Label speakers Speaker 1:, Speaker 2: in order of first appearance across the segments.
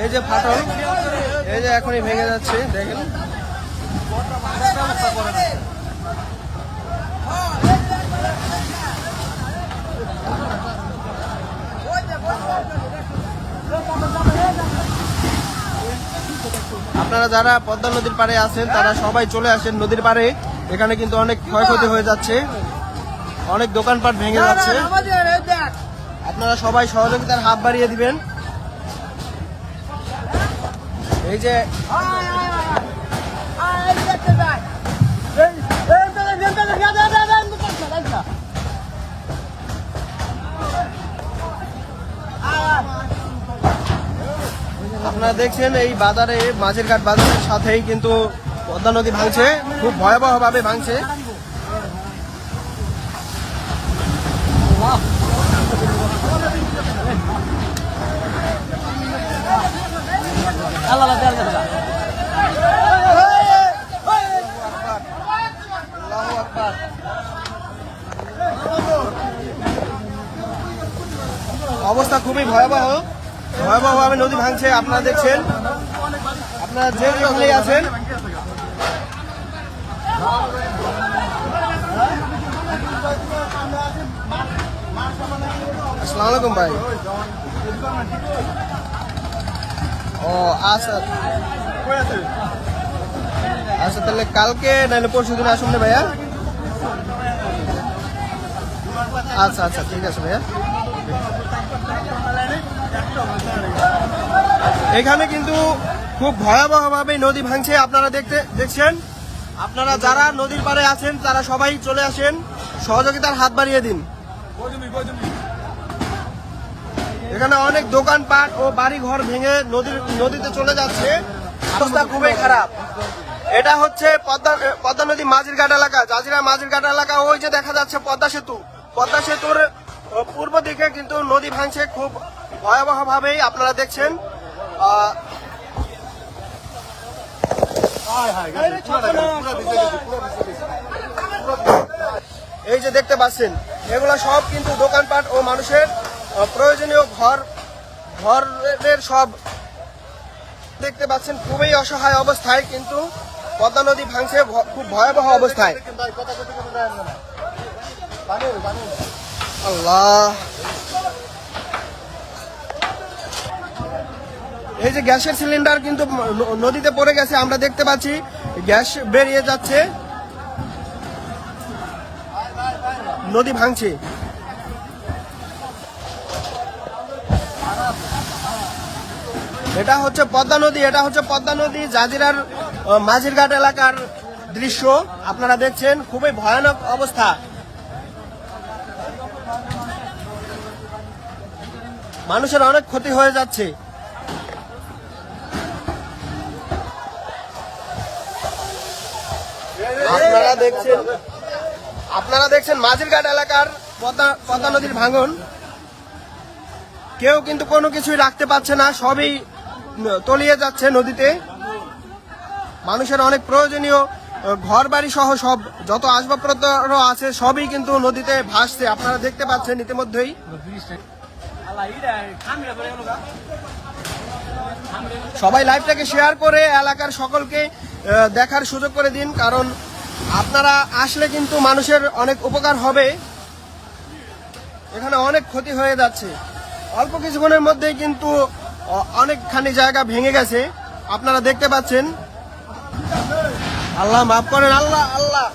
Speaker 1: এই যে ফাটল, এই যে এখনই ভেঙে যাচ্ছে, দেখেন। আপনারা যারা পদ্মা নদীর পাড়ে আছেন তারা সবাই চলে আসেন নদীর পাড়ে। এখানে কিন্তু অনেক ক্ষয়ক্ষতি হয়ে যাচ্ছে, অনেক দোকানপাট ভেঙে যাচ্ছে। আপনারা সবাই সহযোগিতার হাত বাড়িয়ে দিবেন। এই যে আপনারা দেখছেন এই বাজারে, মাঝের ঘাট বাজারের সাথেই কিন্তু পদ্মা নদী ভাঙছে, খুব ভয়াবহ ভাবে ভাঙছে। অবস্থা খুবই ভয়াবহ, ভয়াবহভাবে নদী ভাঙছে। আপনারা দেখছেন, আপনারা যে যেখানে আছেন, আসসালামু আলাইকুম ভাই। ও আচ্ছা আচ্ছা, তাহলে কালকে নাহলে পরশু দিন আসুন না ভাইয়া। আচ্ছা আচ্ছা, ঠিক আছে ভাইয়া। এখানে কিন্তু খুব ভয়াবহভাবে নদী ভাঙছে, আপনারা দেখছেন। আপনারা যারা নদীর পাড়ে আছেন তারা সবাই চলে আসেন, সহযোগিতার হাত বাড়িয়ে দিন। এখানে অনেক দোকানপাট ও বাড়ি ঘর ভেঙে নদীতে চলে যাচ্ছে, অবস্থা খুবই খারাপ। এটা হচ্ছে পদ্মা নদী মাঝির ঘাট এলাকা, জাজিরা মাঝির ঘাট এলাকা। ওই যে দেখা যাচ্ছে পদ্মা সেতু, পদ্মা সেতুর পূর্ব দিকে কিন্তু নদী ভাঙছে খুব ভয়াবহ ভাবেই, আপনারা দেখছেন। এই যে দেখতে পাচ্ছেন, এগুলা সব কিন্তু দোকানপাট ও মানুষের প্রয়োজনীয় ঘরের সব দেখতে পাচ্ছেন। খুবই অসহায় অবস্থায় কিন্তু পদ্মা নদী ভাঙছে খুব ভয়াবহ অবস্থায়। আল্লাহ, এই যে গ্যাসের সিলিন্ডার কিন্তু নদীতে পড়ে গেছে, আমরা দেখতে পাচ্ছি গ্যাস বেরিয়ে যাচ্ছে, নদী ভাঙছে। এটা হচ্ছে পদ্মা নদী, এটা হচ্ছে পদ্মা নদী জাজিরার মাঝির ঘাট এলাকার দৃশ্য, আপনারা দেখছেন। খুবই ভয়ানক অবস্থা, মানুষের অনেক ক্ষতি হয়ে যাচ্ছে। আপনারা দেখছেন মাঝির ঘাট এলাকার পদ্মা নদীর ভাঙন। কেউ কিন্তু কোনো কিছুই রাখতে পারছে না, সবই তলিয়ে যাচ্ছে নদীতে। মানুষের অনেক প্রয়োজনীয় ঘর বাড়ি সহ সব যত আসবাবপত্র আছে সবই কিন্তু নদীতে ভাসছে, আপনারা দেখতে পাচ্ছেন ইতিমধ্যেই। সবাই লাইভটাকে শেয়ার করে এলাকার সকলকে দেখার সুযোগ করে দিন, কারণ আপনারা আসলে কিন্তু মানুষের অনেক উপকার হবে। এখানে অনেক ক্ষতি হয়ে যাচ্ছে, অল্প কিছুক্ষণের মধ্যেই কিন্তু অনেকখানি জায়গা ভেঙে গেছে, আপনারা দেখতে পাচ্ছেন। আল্লাহ মাফ করেন, আল্লাহ আল্লাহ।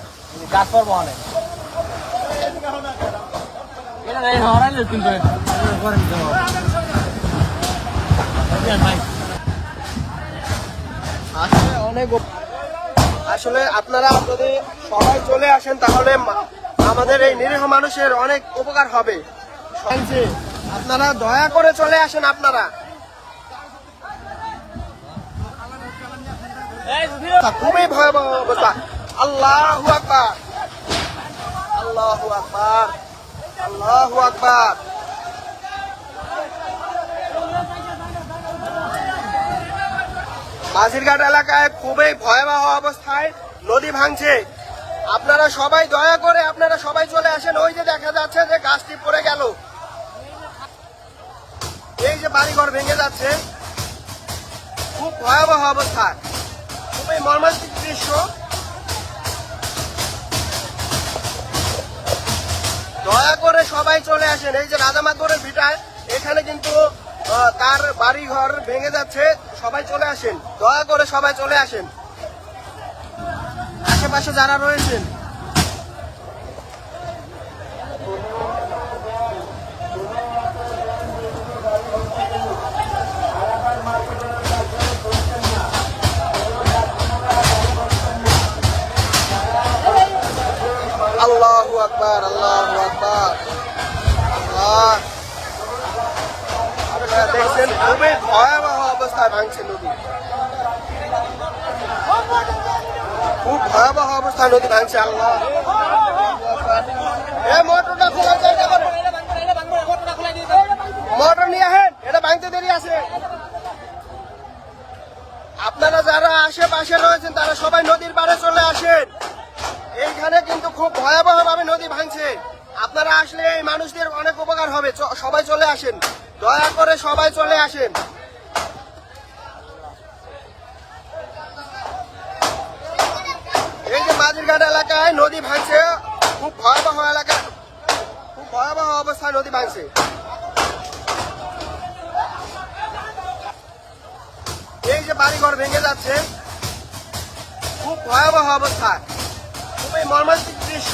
Speaker 1: আসলে আপনারা যদি সবাই চলে আসেন তাহলে আমাদের এই নিরীহ মানুষের অনেক উপকার হবে। আপনারা দয়া করে চলে আসেন। আপনারা খুবই ভয়াবহ অবস্থা। আল্লাহু আকবার, আল্লাহু আকবার, আল্লাহু আকবার। মাঝিরঘাট এলাকায় খুবই ভয়াবহ অবস্থায় নদী ভাঙছে। আপনারা সবাই দয়া করে আপনারা সবাই চলে আসেন। ওই যে দেখা যাচ্ছে যে গাছটি পড়ে গেল, যে বাড়িঘর ভেঙে যাচ্ছে, খুব ভয়াবহ অবস্থা, খুবই মর্মান্তিক দৃশ্য। দয়া করে সবাই চলে আসেন। এই যে রাজামাতবরের ভিটায় এখানে কিন্তু তার বাড়ি ঘর ভেঙে যাচ্ছে, সবাই চলে আসেন, দয়া করে সবাই চলে আসেন, আশেপাশে যারা রয়েছেন। আল্লাহু আকবার, আল্লাহু আকবার। আল্লাহ, আপনারা দেখছেন খুবই ভয়াবহ অবস্থায় ভাঙছে নদী, খুব ভয়াবহ অবস্থায় নদী ভাঙছে। আল্লাহ, মোটরটা খোলার চেষ্টা করো, মোটর নিয়ে আসেন, এটা ভাঙতে দেরি আছে। আপনারা যারা আশেপাশে রয়েছেন তারা সবাই নদীর পাড়ে চলে আসেন। এইখানে কিন্তু খুব ভয়াবহ ভাবে নদী ভাঙছে। আপনারা আসলে এই মানুষদের অনেক উপকার হবে, সবাই চলে আসেন, দয়া করে সবাই চলে আসেন। এই যে মাঝিরঘাট এলাকায় নদী ভাঙছে, খুব ভয়াবহ এলাকা, খুব ভয়াবহ অবস্থায় নদী ভাঙছে। এই যে বাড়িঘর ভেঙে যাচ্ছে, খুব ভয়াবহ অবস্থা, খুবই মর্মান্তিক দৃশ্য।